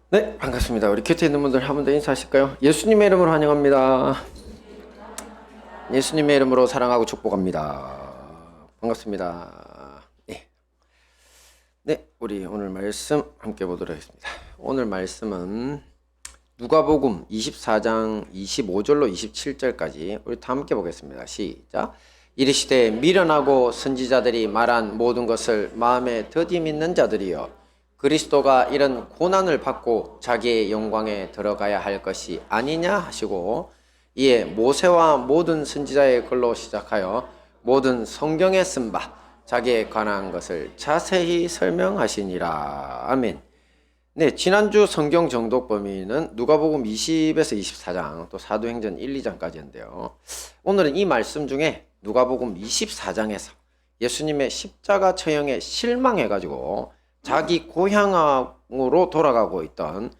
네, 반갑습니다. 우리 곁에 있는 분들 한 번 더 인사하실까요? 예수님의 이름으로 환영합니다. 예수님의 이름으로 사랑하고 축복합니다. 반갑습니다. 네, 우리 오늘 말씀 함께 보도록 하겠습니다. 오늘 말씀은 누가복음 24장 25절로 27절까지 우리 다 함께 보겠습니다. 시작. 이르시되 미련하고 선지자들이 말한 모든 것을 마음에 더디 믿는 자들이여, 그리스도가 이런 고난을 받고 자기의 영광에 들어가야 할 것이 아니냐 하시고, 이에 모세와 모든 선지자의 글로 시작하여 모든 성경에 쓴 바 자기에 관한 것을 자세히 설명하시니라. 아멘. 네, 지난주 성경 정독 범위는 누가복음 20에서 24장 또 사도행전 1, 2장까지인데요. 오늘은 이 말씀 중에 누가복음 24장에서 예수님의 십자가 처형에 실망해가지고 자기 고향으로 돌아가고 있던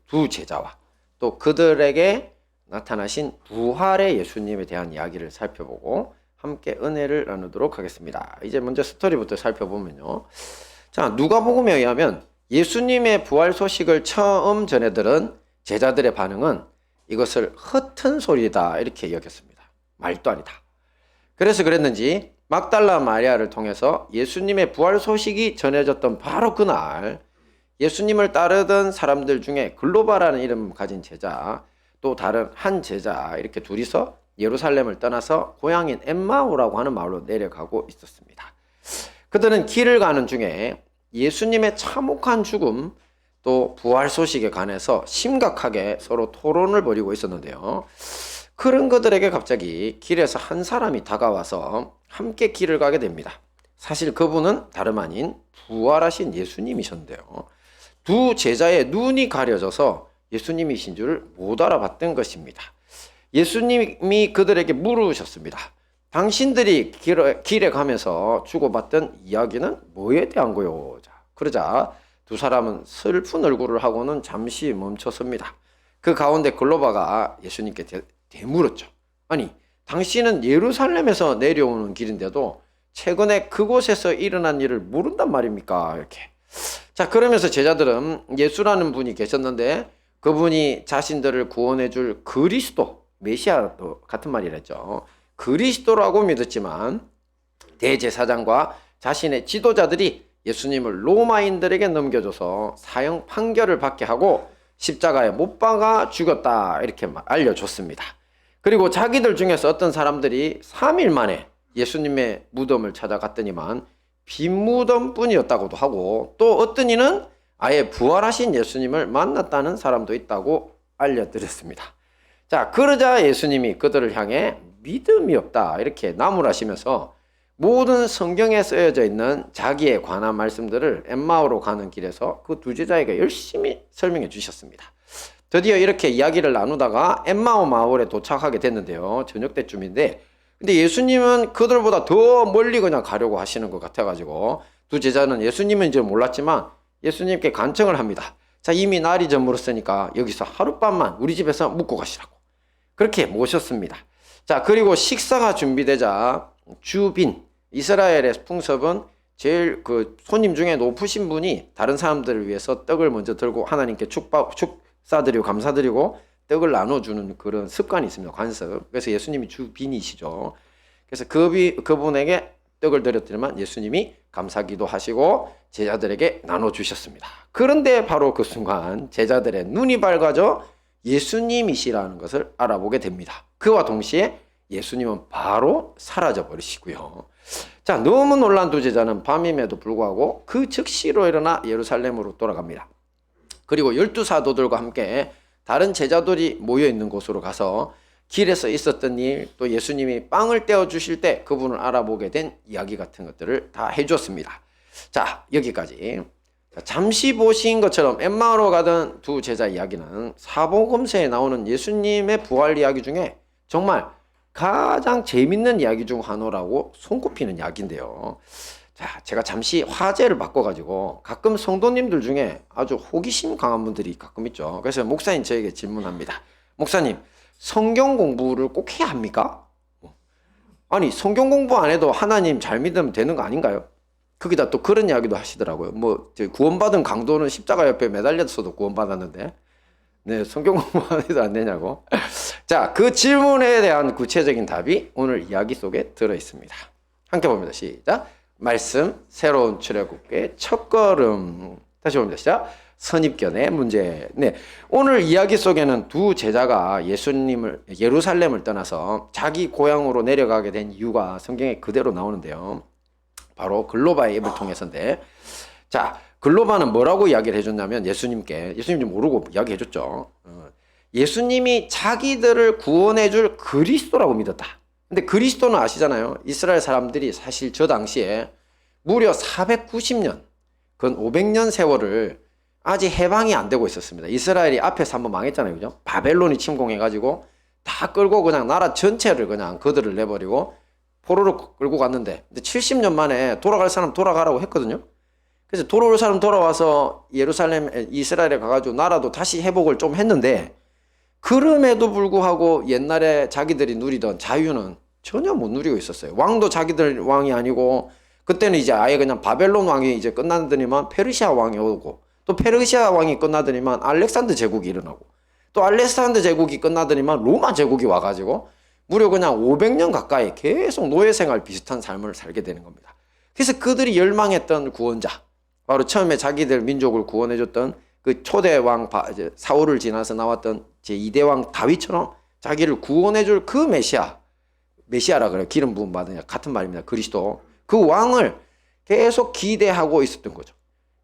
두 제자와 또 그들에게 나타나신 부활의 예수님에 대한 이야기를 살펴보고 함께 은혜를 나누도록 하겠습니다. 이제 먼저 스토리부터 살펴보면요. 자, 누가복음에 의하면 예수님의 부활 소식을 처음 전해들은 제자들의 반응은 이것을 헛된 소리다 이렇게 여겼습니다. 말도 아니다. 그래서 그랬는지 막달라 마리아를 통해서 예수님의 부활 소식이 전해졌던 바로 그날, 예수님을 따르던 사람들 중에 글로바라는 이름 가진 제자, 또 다른 한 제자, 이렇게 둘이서 예루살렘을 떠나서 고향인 엠마오라고 하는 마을로 내려가고 있었습니다. 그들은 길을 가는 중에 예수님의 참혹한 죽음 또 부활 소식에 관해서 심각하게 서로 토론을 벌이고 있었는데요. 그런 그들에게 갑자기 길에서 한 사람이 다가와서 함께 길을 가게 됩니다. 사실 그분은 다름 아닌 부활하신 예수님이셨는데요. 두 제자의 눈이 가려져서 예수님이신 줄을 못 알아봤던 것입니다. 예수님이 그들에게 물으셨습니다. 당신들이 길에 가면서 주고받던 이야기는 뭐에 대한 거요? 그러자 두 사람은 슬픈 얼굴을 하고는 잠시 멈췄습니다. 그 가운데 글로바가 예수님께 되물었죠. 아니, 당신은 예루살렘에서 내려오는 길인데도 최근에 그곳에서 일어난 일을 모른단 말입니까? 이렇게. 자, 그러면서 제자들은 예수라는 분이 계셨는데 그분이 자신들을 구원해 줄 그리스도, 메시아도 같은 말이랬죠. 그리스도라고 믿었지만 대제사장과 자신의 지도자들이 예수님을 로마인들에게 넘겨줘서 사형 판결을 받게 하고 십자가에 못 박아 죽였다 이렇게 알려줬습니다. 그리고 자기들 중에서 어떤 사람들이 3일 만에 예수님의 무덤을 찾아갔더니만 빈 무덤뿐이었다고도 하고, 또 어떤 이는 아예 부활하신 예수님을 만났다는 사람도 있다고 알려드렸습니다. 자, 그러자 예수님이 그들을 향해 믿음이 없다 이렇게 나무라시면서 모든 성경에 쓰여져 있는 자기에 관한 말씀들을 엠마오로 가는 길에서 그 두 제자에게 열심히 설명해 주셨습니다. 드디어 이렇게 이야기를 나누다가 엠마오 마을에 도착하게 됐는데요. 저녁 때쯤인데, 근데 예수님은 그들보다 더 멀리 그냥 가려고 하시는 것 같아가지고 두 제자는 예수님은 줄 몰랐지만 예수님께 간청을 합니다. 자, 이미 날이 저물었으니까 여기서 하룻밤만 우리 집에서 묵고 가시라고. 그렇게 모셨습니다. 자, 그리고 식사가 준비되자 주빈, 이스라엘의 풍습은 제일 그 손님 중에 높으신 분이 다른 사람들을 위해서 떡을 먼저 들고 하나님께 축사드리고 감사드리고 떡을 나눠주는 그런 습관이 있습니다. 관습. 그래서 예수님이 주빈이시죠. 그래서 그분에게 떡을 드렸더니만 예수님이 감사기도 하시고 제자들에게 나눠주셨습니다. 그런데 바로 그 순간 제자들의 눈이 밝아져 예수님이시라는 것을 알아보게 됩니다. 그와 동시에 예수님은 바로 사라져 버리시고요. 자, 너무 놀란 두 제자는 밤임에도 불구하고 그 즉시로 일어나 예루살렘으로 돌아갑니다. 그리고 12사도들과 함께 다른 제자들이 모여 있는 곳으로 가서 길에서 있었던 일, 또 예수님이 빵을 떼어 주실 때 그분을 알아보게 된 이야기 같은 것들을 다 해줬습니다. 자, 여기까지. 잠시 보신 것처럼 엠마오로 가던 두 제자 이야기는 사복음서에 나오는 예수님의 부활 이야기 중에 정말 가장 재밌는 이야기 중 하나라고 손꼽히는 이야기인데요. 자, 제가 잠시 화제를 바꿔가지고 가끔 성도님들 중에 아주 호기심 강한 분들이 가끔 있죠. 그래서 목사님 저에게 질문합니다. 목사님, 성경 공부를 꼭 해야 합니까? 아니, 성경 공부 안 해도 하나님 잘 믿으면 되는 거 아닌가요? 거기다 또 그런 이야기도 하시더라고요. 뭐 구원받은 강도는 십자가 옆에 매달렸어도 구원받았는데 네, 성경 공부 안 해도 안 되냐고. 자, 그 질문에 대한 구체적인 답이 오늘 이야기 속에 들어 있습니다. 함께 봅니다. 시작. 말씀, 새로운 출애굽의 첫걸음. 다시 봅니다. 시작. 선입견의 문제. 네, 오늘 이야기 속에는 두 제자가 예루살렘을 떠나서 자기 고향으로 내려가게 된 이유가 성경에 그대로 나오는데요. 바로 글로바의 입을 통해서인데, 자, 글로바는 뭐라고 이야기를 해줬냐면 예수님인지 모르고 이야기해줬죠. 예수님이 자기들을 구원해줄 그리스도라고 믿었다. 근데 그리스도는 아시잖아요. 이스라엘 사람들이 사실 저 당시에 무려 490년, 근 500년 세월을 아직 해방이 안 되고 있었습니다. 이스라엘이 앞에서 한번 망했잖아요. 그죠? 바벨론이 침공해가지고 다 끌고 그냥 나라 전체를 그냥 그들을 내버리고 포로로 끌고 갔는데, 근데 70년 만에 돌아갈 사람 돌아가라고 했거든요. 그래서 돌아올 사람 돌아와서 이스라엘에 가가지고 나라도 다시 회복을 좀 했는데, 그럼에도 불구하고 옛날에 자기들이 누리던 자유는 전혀 못 누리고 있었어요. 왕도 자기들 왕이 아니고, 그때는 이제 아예 그냥 바벨론 왕이 이제 끝나더니만 페르시아 왕이 오고, 또 페르시아 왕이 끝나더니만 알렉산더 제국이 일어나고, 또 알렉산더 제국이 끝나더니만 로마 제국이 와가지고 무려 그냥 500년 가까이 계속 노예 생활 비슷한 삶을 살게 되는 겁니다. 그래서 그들이 열망했던 구원자, 바로 처음에 자기들 민족을 구원해줬던 그 초대 왕 사울을 지나서 나왔던 제2대 왕 다윗처럼 자기를 구원해줄 그 메시아라 그래요. 기름 부음 받은 같은 말입니다. 그리스도. 그 왕을 계속 기대하고 있었던 거죠.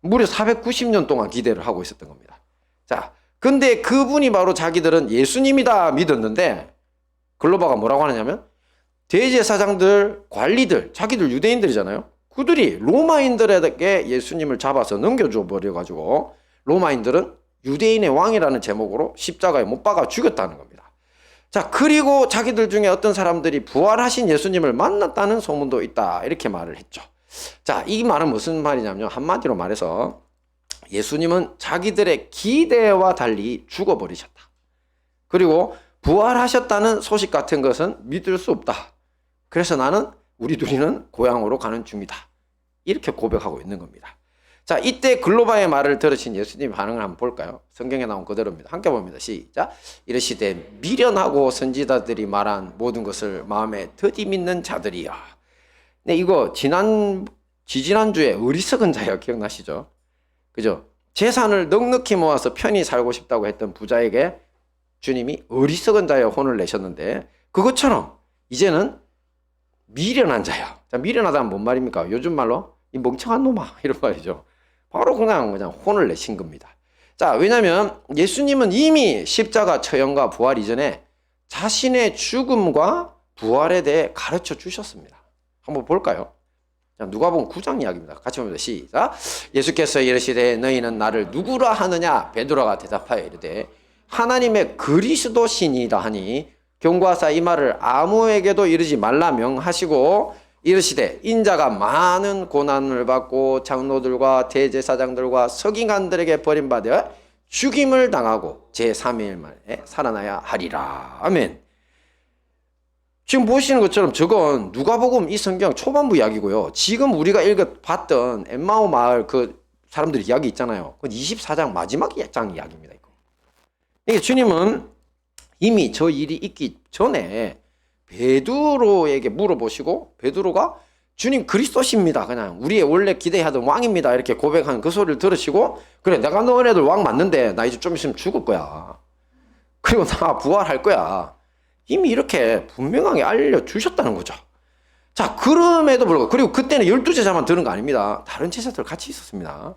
무려 490년 동안 기대를 하고 있었던 겁니다. 자, 근데 그분이 바로 자기들은 예수님이다 믿었는데, 글로바가 뭐라고 하느냐면 대제사장들, 관리들, 자기들 유대인들이잖아요. 그들이 로마인들에게 예수님을 잡아서 넘겨줘 버려가지고 로마인들은 유대인의 왕이라는 제목으로 십자가에 못 박아 죽였다는 겁니다. 자, 그리고 자기들 중에 어떤 사람들이 부활하신 예수님을 만났다는 소문도 있다, 이렇게 말을 했죠. 자, 이 말은 무슨 말이냐면 한마디로 말해서 예수님은 자기들의 기대와 달리 죽어버리셨다. 그리고 부활하셨다는 소식 같은 것은 믿을 수 없다. 그래서 우리 둘이는 고향으로 가는 중이다. 이렇게 고백하고 있는 겁니다. 자, 이때 글로바의 말을 들으신 예수님의 반응을 한번 볼까요? 성경에 나온 그대로입니다. 함께 봅니다. 시작. 이르시되 미련하고 선지자들이 말한 모든 것을 마음에 더디 믿는 자들이여. 네, 이거 지지난주에 어리석은 자여 기억나시죠? 그죠? 재산을 넉넉히 모아서 편히 살고 싶다고 했던 부자에게 주님이 어리석은 자여 혼을 내셨는데, 그것처럼 이제는 미련한 자여. 자, 미련하다는 뭔 말입니까? 요즘 말로 이 멍청한 놈아, 이런 말이죠. 바로 그냥 혼을 내신 겁니다. 자, 왜냐면 예수님은 이미 십자가 처형과 부활 이전에 자신의 죽음과 부활에 대해 가르쳐 주셨습니다. 한번 볼까요? 자, 누가복음 9장 이야기입니다. 같이 봅니다. 시작. 예수께서 이르시되 너희는 나를 누구라 하느냐? 베드로가 대답하여 이르되 하나님의 그리스도시니이다 하니, 경고하사 이 말을 아무에게도 이르지 말라 명하시고 이르시되 인자가 많은 고난을 받고 장로들과 대제사장들과 서기관들에게 버림받아 죽임을 당하고 제3일 만에 살아나야 하리라. 아멘. 지금 보시는 것처럼 저건 누가복음 이 성경 초반부 이야기고요. 지금 우리가 읽어봤던 엠마오 마을 그 사람들 이야기 있잖아요. 그건 24장 마지막 장 이야기입니다. 이게 주님은 이미 저 일이 있기 전에 베드로에게 물어보시고, 베드로가 주님 그리스도십니다, 그냥 우리의 원래 기대하던 왕입니다, 이렇게 고백한 그 소리를 들으시고, 그래 내가 너네들 왕 맞는데 나 이제 좀 있으면 죽을 거야, 그리고 나 부활할 거야, 이미 이렇게 분명하게 알려주셨다는 거죠. 자, 그럼에도 불구하고, 그리고 그때는 12제자만 들은 거 아닙니다. 다른 제자들 같이 있었습니다.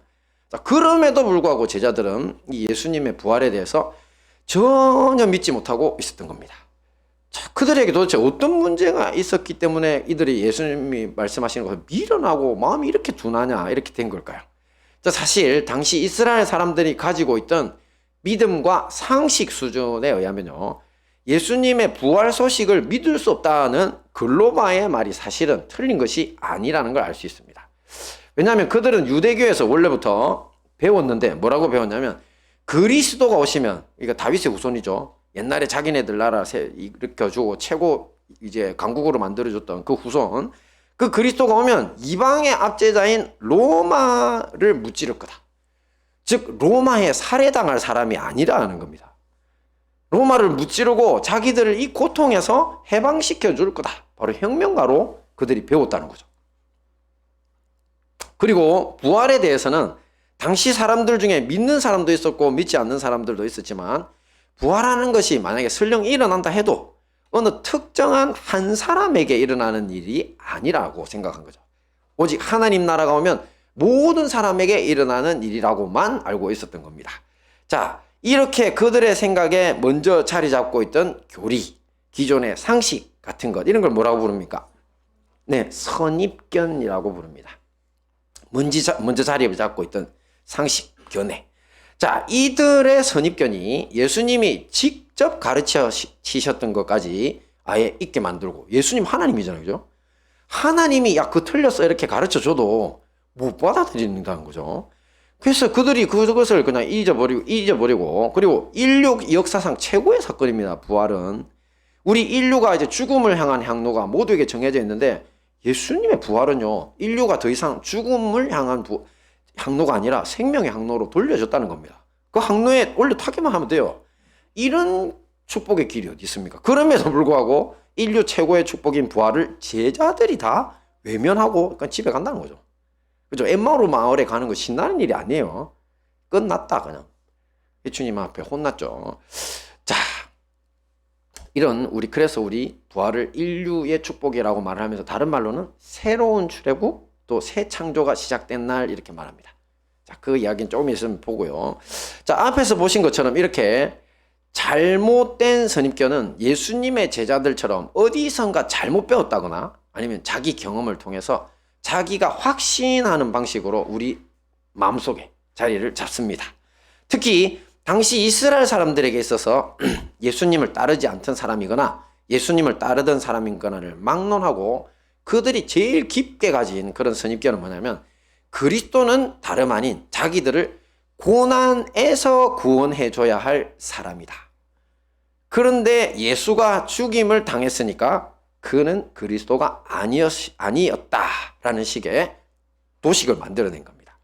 자, 그럼에도 불구하고 제자들은 이 예수님의 부활에 대해서 전혀 믿지 못하고 있었던 겁니다. 자, 그들에게 도대체 어떤 문제가 있었기 때문에 이들이 예수님이 말씀하시는 것을 미련하고 마음이 이렇게 둔하냐, 이렇게 된 걸까요? 자, 사실 당시 이스라엘 사람들이 가지고 있던 믿음과 상식 수준에 의하면요, 예수님의 부활 소식을 믿을 수 없다는 글로바의 말이 사실은 틀린 것이 아니라는 걸 알 수 있습니다. 왜냐하면 그들은 유대교에서 원래부터 배웠는데, 뭐라고 배웠냐면 그리스도가 오시면, 이거 다윗의 후손이죠. 옛날에 자기네들 나라 일으켜주고 최고 이제 강국으로 만들어줬던 그 후손, 그 그리스도가 오면 이방의 압제자인 로마를 무찌를 거다. 즉 로마에 살해당할 사람이 아니라는 겁니다. 로마를 무찌르고 자기들을 이 고통에서 해방시켜 줄 거다. 바로 혁명가로 그들이 배웠다는 거죠. 그리고 부활에 대해서는 당시 사람들 중에 믿는 사람도 있었고 믿지 않는 사람들도 있었지만, 부활하는 것이 만약에 설령 일어난다 해도 어느 특정한 한 사람에게 일어나는 일이 아니라고 생각한 거죠. 오직 하나님 나라가 오면 모든 사람에게 일어나는 일이라고만 알고 있었던 겁니다. 자, 이렇게 그들의 생각에 먼저 자리 잡고 있던 교리, 기존의 상식 같은 것, 이런 걸 뭐라고 부릅니까? 네, 선입견이라고 부릅니다. 먼저 자리를 잡고 있던 상식, 견해. 자, 이들의 선입견이 예수님이 직접 가르치셨던 것까지 아예 있게 만들고, 예수님 하나님이잖아요, 그죠? 하나님이 야, 그거 틀렸어 이렇게 가르쳐줘도 못 받아들인다는 거죠. 그래서 그들이 그것을 그냥 잊어버리고, 그리고 인류 역사상 최고의 사건입니다, 부활은. 우리 인류가 이제 죽음을 향한 항로가 모두에게 정해져 있는데, 예수님의 부활은요, 인류가 더 이상 죽음을 향한 항로가 아니라 생명의 항로로 돌려줬다는 겁니다. 그 항로에 올려타기만 하면 돼요. 이런 축복의 길이 어디 있습니까? 그럼에도 불구하고 인류 최고의 축복인 부활을 제자들이 다 외면하고 그냥 집에 간다는 거죠. 그죠? 엠마오 마을에 가는 거 신나는 일이 아니에요. 끝났다, 그냥. 예수님 앞에 혼났죠. 자, 그래서 우리 부활을 인류의 축복이라고 말을 하면서 다른 말로는 새로운 출애굽, 또 새 창조가 시작된 날 이렇게 말합니다. 자, 그 이야기는 조금 있으면 보고요. 자, 앞에서 보신 것처럼 이렇게 잘못된 선입견은 예수님의 제자들처럼 어디선가 잘못 배웠다거나 아니면 자기 경험을 통해서 자기가 확신하는 방식으로 우리 마음속에 자리를 잡습니다. 특히 당시 이스라엘 사람들에게 있어서 예수님을 따르지 않던 사람이거나 예수님을 따르던 사람이거나를 막론하고 그들이 제일 깊게 가진 그런 선입견은 뭐냐면, 그리스도는 다름 아닌 자기들을 고난에서 구원해 줘야 할 사람이다. 그런데 예수가 죽임을 당했으니까 그는 그리스도가 아니었다라는 식의 도식을 만들어낸 겁니다.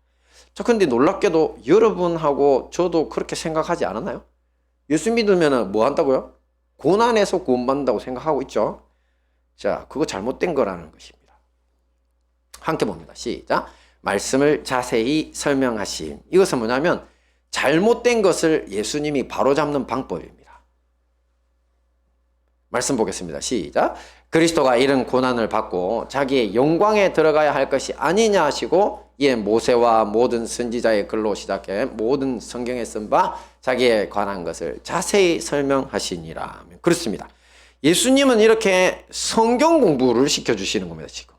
자, 근데 놀랍게도 여러분하고 저도 그렇게 생각하지 않았나요? 예수 믿으면 뭐 한다고요? 고난에서 구원받는다고 생각하고 있죠. 자, 그거 잘못된 거라는 것입니다. 함께 봅니다. 시작. 말씀을 자세히 설명하심. 이것은 뭐냐면 잘못된 것을 예수님이 바로잡는 방법입니다. 말씀 보겠습니다. 시작. 그리스도가 이런 고난을 받고 자기의 영광에 들어가야 할 것이 아니냐 하시고, 이에 모세와 모든 선지자의 글로 시작해 모든 성경에 쓴 바 자기에 관한 것을 자세히 설명하시니라. 그렇습니다. 예수님은 이렇게 성경 공부를 시켜주시는 겁니다, 지금.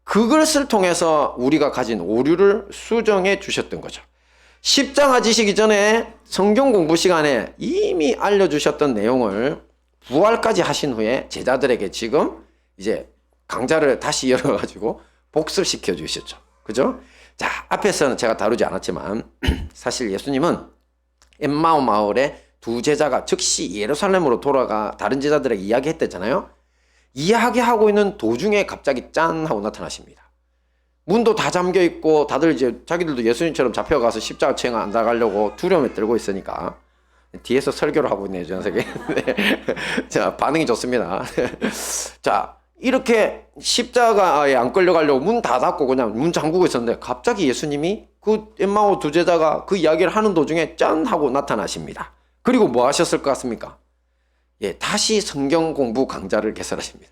그것을 통해서 우리가 가진 오류를 수정해 주셨던 거죠. 십자가 지시기 전에 성경 공부 시간에 이미 알려주셨던 내용을 부활까지 하신 후에 제자들에게 지금 이제 강좌를 다시 열어가지고 복습시켜 주셨죠. 그죠? 자, 앞에서는 제가 다루지 않았지만 사실 예수님은 엠마오 마을에 두 제자가 즉시 예루살렘으로 돌아가 다른 제자들에게 이야기했댔잖아요. 이야기하고 있는 도중에 갑자기 짠 하고 나타나십니다. 문도 다 잠겨 있고 다들 이제 자기들도 예수님처럼 잡혀가서 십자가 체행 안 나가려고 두려움에 떨고 있으니까 뒤에서 설교를 하고 있네요, 전세계. 네. 자, 반응이 좋습니다. 자, 이렇게 십자가에 안 끌려가려고 문 다 닫고 그냥 문 잠그고 있었는데 갑자기 예수님이 그 엠마오 두 제자가 그 이야기를 하는 도중에 짠 하고 나타나십니다. 그리고 뭐 하셨을 것 같습니까? 예, 다시 성경 공부 강좌를 개설하십니다.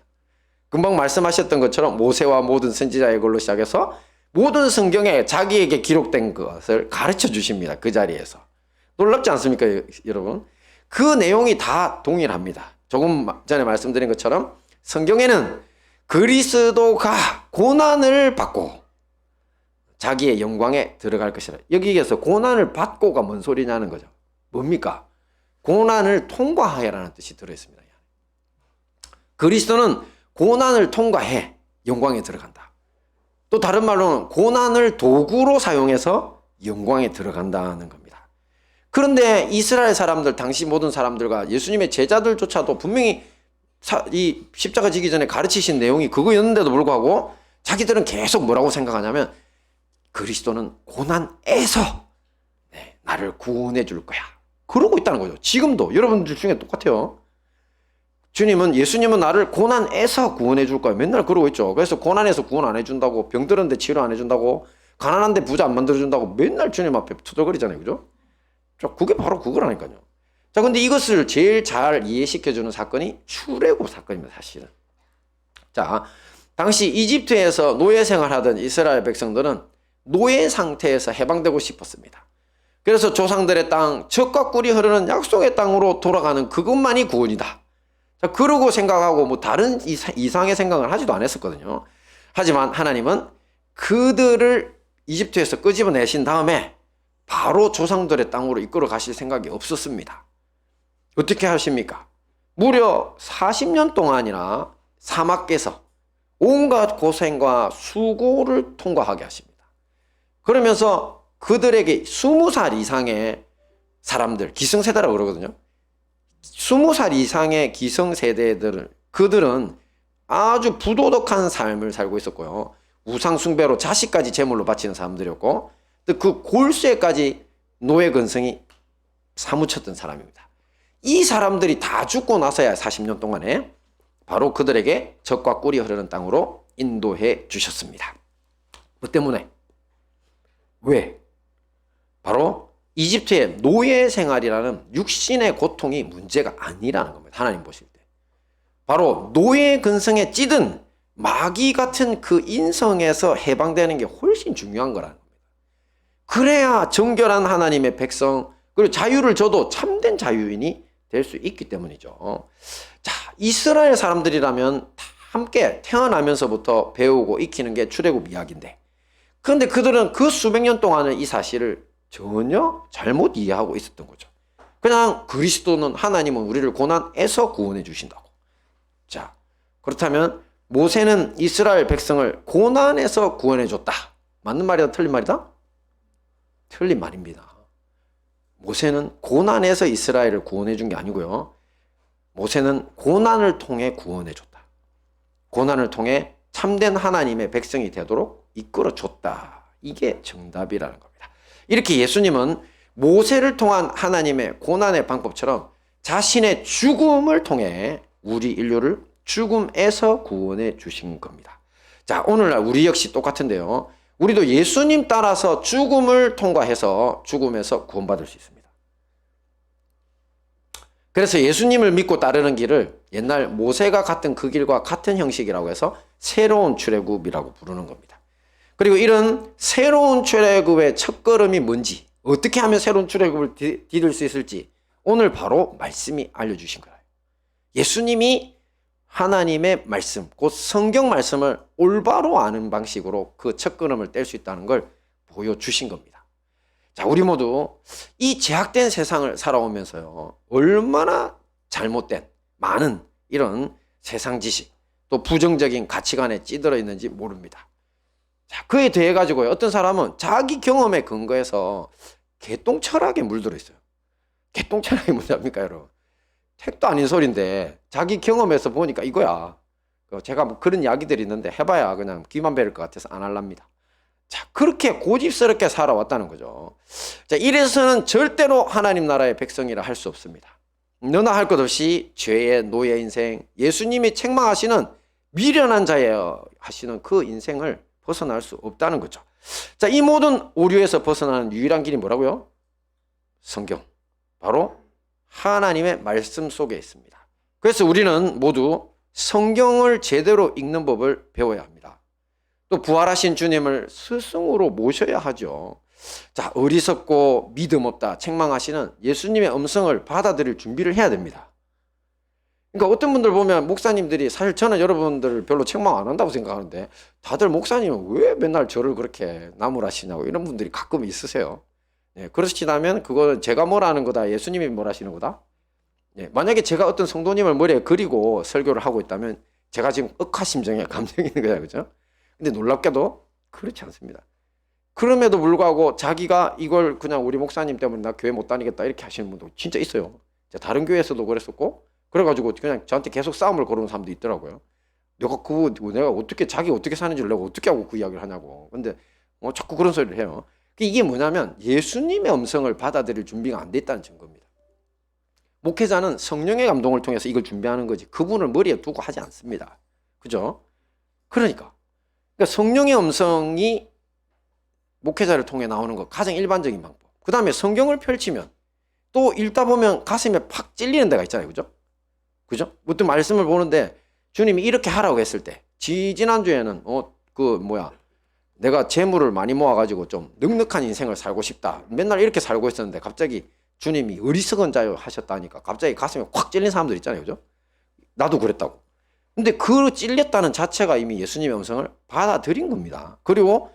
금방 말씀하셨던 것처럼 모세와 모든 선지자의 글로 시작해서 모든 성경에 자기에게 기록된 것을 가르쳐 주십니다. 그 자리에서. 놀랍지 않습니까, 여러분? 그 내용이 다 동일합니다. 조금 전에 말씀드린 것처럼 성경에는 그리스도가 고난을 받고 자기의 영광에 들어갈 것이라. 여기에서 고난을 받고가 뭔 소리냐는 거죠. 뭡니까? 고난을 통과하여라는 뜻이 들어있습니다. 그리스도는 고난을 통과해 영광에 들어간다. 또 다른 말로는 고난을 도구로 사용해서 영광에 들어간다는 겁니다. 그런데 이스라엘 사람들, 당시 모든 사람들과 예수님의 제자들조차도 분명히 이 십자가 지기 전에 가르치신 내용이 그거였는데도 불구하고 자기들은 계속 뭐라고 생각하냐면 그리스도는 고난에서 나를 구원해 줄 거야. 그러고 있다는 거죠. 지금도 여러분들 중에 똑같아요. 예수님은 나를 고난에서 구원해 줄 거야. 맨날 그러고 있죠. 그래서 고난에서 구원 안 해준다고, 병들었는데 치료 안 해준다고, 가난한데 부자 안 만들어준다고 맨날 주님 앞에 투덜거리잖아요. 그죠? 자, 그게 바로 그거라니까요. 자, 근데 이것을 제일 잘 이해시켜주는 사건이 출애굽 사건입니다, 사실은. 자, 당시 이집트에서 노예 생활하던 이스라엘 백성들은 노예 상태에서 해방되고 싶었습니다. 그래서 조상들의 땅, 젖과 꿀이 흐르는 약속의 땅으로 돌아가는 그것만이 구원이다. 자, 그러고 생각하고 뭐 다른 이상의 생각을 하지도 않았었거든요. 하지만 하나님은 그들을 이집트에서 끄집어내신 다음에 바로 조상들의 땅으로 이끌어 가실 생각이 없었습니다. 어떻게 하십니까? 무려 40년 동안이나 사막에서 온갖 고생과 수고를 통과하게 하십니다. 그러면서 그들에게 20살 이상의 사람들, 기성세대라고 그러거든요. 20살 이상의 기성세대들은 그들은 아주 부도덕한 삶을 살고 있었고요. 우상숭배로 자식까지 제물로 바치는 사람들이었고 그 골수에까지 노예 근성이 사무쳤던 사람입니다. 이 사람들이 다 죽고 나서야 40년 동안에 바로 그들에게 젖과 꿀이 흐르는 땅으로 인도해 주셨습니다. 뭐 때문에? 왜? 바로 이집트의 노예 생활이라는 육신의 고통이 문제가 아니라는 겁니다. 하나님 보실 때. 바로 노예 근성에 찌든 마귀 같은 그 인성에서 해방되는 게 훨씬 중요한 거라는 겁니다. 그래야 정결한 하나님의 백성, 그리고 자유를 줘도 참된 자유인이 될 수 있기 때문이죠. 자, 이스라엘 사람들이라면 다 함께 태어나면서부터 배우고 익히는 게 출애굽 이야기인데, 그런데 그들은 그 수백 년 동안은 이 사실을 전혀 잘못 이해하고 있었던 거죠. 그냥 그리스도는, 하나님은 우리를 고난에서 구원해 주신다고. 자, 그렇다면 모세는 이스라엘 백성을 고난에서 구원해 줬다. 맞는 말이다, 틀린 말이다? 틀린 말입니다. 모세는 고난에서 이스라엘을 구원해 준 게 아니고요. 모세는 고난을 통해 구원해 줬다. 고난을 통해 참된 하나님의 백성이 되도록 이끌어 줬다. 이게 정답이라는 겁니다. 이렇게 예수님은 모세를 통한 하나님의 고난의 방법처럼 자신의 죽음을 통해 우리 인류를 죽음에서 구원해 주신 겁니다. 자, 오늘날 우리 역시 똑같은데요. 우리도 예수님 따라서 죽음을 통과해서 죽음에서 구원받을 수 있습니다. 그래서 예수님을 믿고 따르는 길을 옛날 모세가 갔던 그 길과 같은 형식이라고 해서 새로운 출애굽이라고 부르는 겁니다. 그리고 이런 새로운 출애굽의 첫걸음이 뭔지, 어떻게 하면 새로운 출애굽을 디딜 수 있을지 오늘 바로 말씀이 알려주신 거예요. 예수님이 하나님의 말씀, 곧 성경 말씀을 올바로 아는 방식으로 그 첫걸음을 뗄 수 있다는 걸 보여주신 겁니다. 자, 우리 모두 이 제약된 세상을 살아오면서요, 얼마나 잘못된 많은 이런 세상 지식, 또 부정적인 가치관에 찌들어 있는지 모릅니다. 자, 그에 대해 가지고요, 어떤 사람은 자기 경험에 근거해서 개똥 철학에 물들어 있어요. 개똥 철학이 뭐냐입니까, 여러분? 택도 아닌 소리인데 자기 경험에서 보니까 이거야. 제가 뭐 그런 이야기들이 있는데 해봐야 그냥 귀만 베릴 것 같아서 안 할랍니다. 자, 그렇게 고집스럽게 살아왔다는 거죠. 자, 이래서는 절대로 하나님 나라의 백성이라 할 수 없습니다. 너나 할 것 없이 죄의 노예 인생, 예수님이 책망하시는 미련한 자여 하시는 그 인생을 벗어날 수 없다는 거죠. 자, 이 모든 오류에서 벗어나는 유일한 길이 뭐라고요? 성경. 바로 하나님의 말씀 속에 있습니다. 그래서 우리는 모두 성경을 제대로 읽는 법을 배워야 합니다. 또 부활하신 주님을 스승으로 모셔야 하죠. 자, 어리석고 믿음 없다 책망하시는 예수님의 음성을 받아들일 준비를 해야 됩니다. 그러니까 어떤 분들 보면 목사님들이, 사실 저는 여러분들을 별로 책망 안 한다고 생각하는데 다들 목사님은 왜 맨날 저를 그렇게 나무라시냐고 이런 분들이 가끔 있으세요. 네, 그러시다면 그거는 제가 뭐라는 거다, 예수님이 뭐라시는 거다. 네, 만약에 제가 어떤 성도님을 머리에 그리고 설교를 하고 있다면 제가 지금 억하심정에 감정이 있는 거잖아요, 그죠? 근데 놀랍게도 그렇지 않습니다. 그럼에도 불구하고 자기가 이걸 그냥 우리 목사님 때문에 나 교회 못 다니겠다 이렇게 하시는 분도 진짜 있어요. 다른 교회에서도 그랬었고 그래가지고 그냥 저한테 계속 싸움을 걸는 사람도 있더라고요. 내가 어떻게 자기 어떻게 사는지를 내가 어떻게 하고 그 이야기를 하냐고. 근데 자꾸 그런 소리를 해요. 이게 뭐냐면 예수님의 음성을 받아들일 준비가 안 돼 있다는 증거입니다. 목회자는 성령의 감동을 통해서 이걸 준비하는 거지 그분을 머리에 두고 하지 않습니다. 그죠? 그러니까 성령의 음성이 목회자를 통해 나오는 거 가장 일반적인 방법. 그 다음에 성경을 펼치면 또 읽다 보면 가슴에 팍 찔리는 데가 있잖아요. 그죠? 어떤 말씀을 보는데 주님이 이렇게 하라고 했을 때 지난주에는 내가 재물을 많이 모아가지고 좀 넉넉한 인생을 살고 싶다. 맨날 이렇게 살고 있었는데 갑자기 주님이 어리석은 자요 하셨다니까 갑자기 가슴에 확 찔린 사람들 있잖아요. 그죠? 나도 그랬다고. 근데 그 찔렸다는 자체가 이미 예수님의 음성을 받아들인 겁니다. 그리고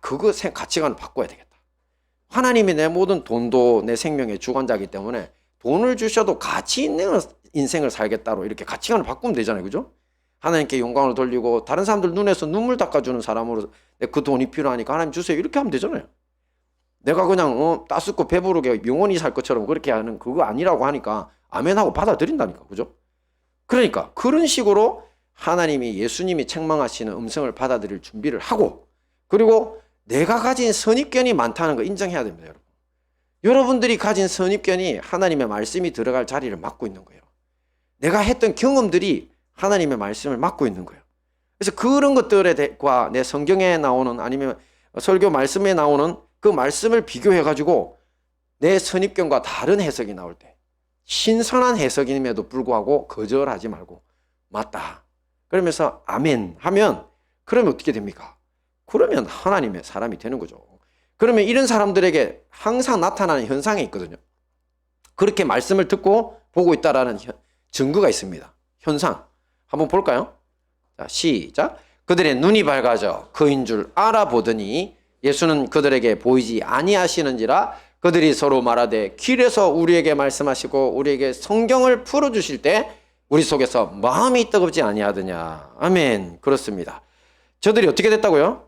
그거 가치관을 바꿔야 되겠다. 하나님이 내 모든 돈도 내 생명의 주관자이기 때문에 돈을 주셔도 가치 있는 인생을 살겠다로 이렇게 가치관을 바꾸면 되잖아요. 그죠? 하나님께 영광을 돌리고 다른 사람들 눈에서 눈물 닦아주는 사람으로 그 돈이 필요하니까 하나님 주세요. 이렇게 하면 되잖아요. 내가 그냥 따숩고 배부르게 영원히 살 것처럼 그렇게 하는 그거 아니라고 하니까 아멘하고 받아들인다니까. 그죠? 그러니까 그런 식으로 하나님이 예수님이 책망하시는 음성을 받아들일 준비를 하고 그리고 내가 가진 선입견이 많다는 거 인정해야 됩니다. 여러분. 여러분들이 가진 선입견이 하나님의 말씀이 들어갈 자리를 막고 있는 거예요. 내가 했던 경험들이 하나님의 말씀을 막고 있는 거예요. 그래서 그런 것들과 내 성경에 나오는 아니면 설교 말씀에 나오는 그 말씀을 비교해가지고 내 선입견과 다른 해석이 나올 때 신선한 해석임에도 불구하고 거절하지 말고 맞다. 그러면서 아멘 하면 그러면 어떻게 됩니까? 그러면 하나님의 사람이 되는 거죠. 그러면 이런 사람들에게 항상 나타나는 현상이 있거든요. 그렇게 말씀을 듣고 보고 있다라는 증거가 있습니다. 현상. 한번 볼까요? 자, 시작. 그들의 눈이 밝아져 그인 줄 알아보더니 예수는 그들에게 보이지 아니하시는지라 그들이 서로 말하되 길에서 우리에게 말씀하시고 우리에게 성경을 풀어주실 때 우리 속에서 마음이 뜨겁지 아니하더냐. 아멘. 그렇습니다. 저들이 어떻게 됐다고요?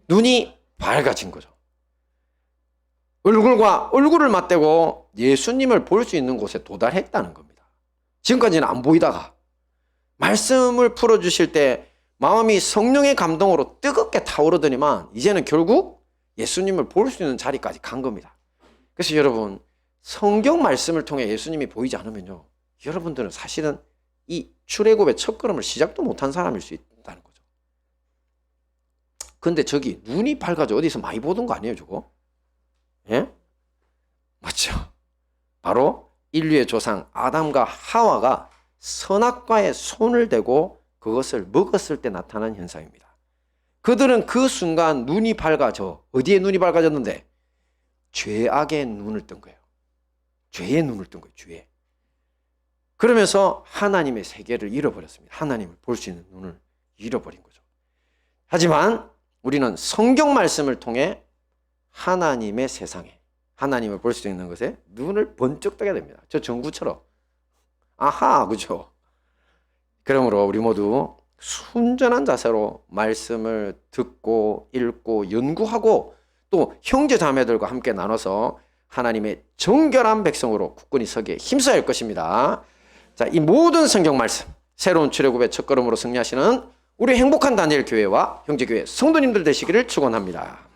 눈이 밝아진 거죠. 얼굴과 얼굴을 맞대고 예수님을 볼 수 있는 곳에 도달했다는 겁니다. 지금까지는 안 보이다가 말씀을 풀어주실 때 마음이 성령의 감동으로 뜨겁게 타오르더니만 이제는 결국 예수님을 볼 수 있는 자리까지 간 겁니다. 그래서 여러분 성경 말씀을 통해 예수님이 보이지 않으면요 여러분들은 사실은 이 출애굽의 첫걸음을 시작도 못한 사람일 수 있다는 거죠. 근데 저기 눈이 밝아져 어디서 많이 보던 거 아니에요 저거? 예? 맞죠? 바로 인류의 조상 아담과 하와가 선악과에 손을 대고 그것을 먹었을 때 나타난 현상입니다. 그들은 그 순간 눈이 밝아져. 어디에 눈이 밝아졌는데? 죄악의 눈을 뜬 거예요. 죄의 눈을 뜬 거예요. 죄. 그러면서 하나님의 세계를 잃어버렸습니다. 하나님을 볼 수 있는 눈을 잃어버린 거죠. 하지만 우리는 성경 말씀을 통해 하나님의 세상에 하나님을 볼 수 있는 것에 눈을 번쩍 뜨게 됩니다. 저 정구처럼. 아하, 그죠? 그러므로 우리 모두 순전한 자세로 말씀을 듣고 읽고 연구하고 또 형제 자매들과 함께 나눠서 하나님의 정결한 백성으로 굳건히 서기에 힘써야 할 것입니다. 자, 이 모든 성경 말씀, 새로운 출애굽의 첫걸음으로 승리하시는 우리 행복한 다니엘 교회와 형제교회 성도님들 되시기를 축원합니다.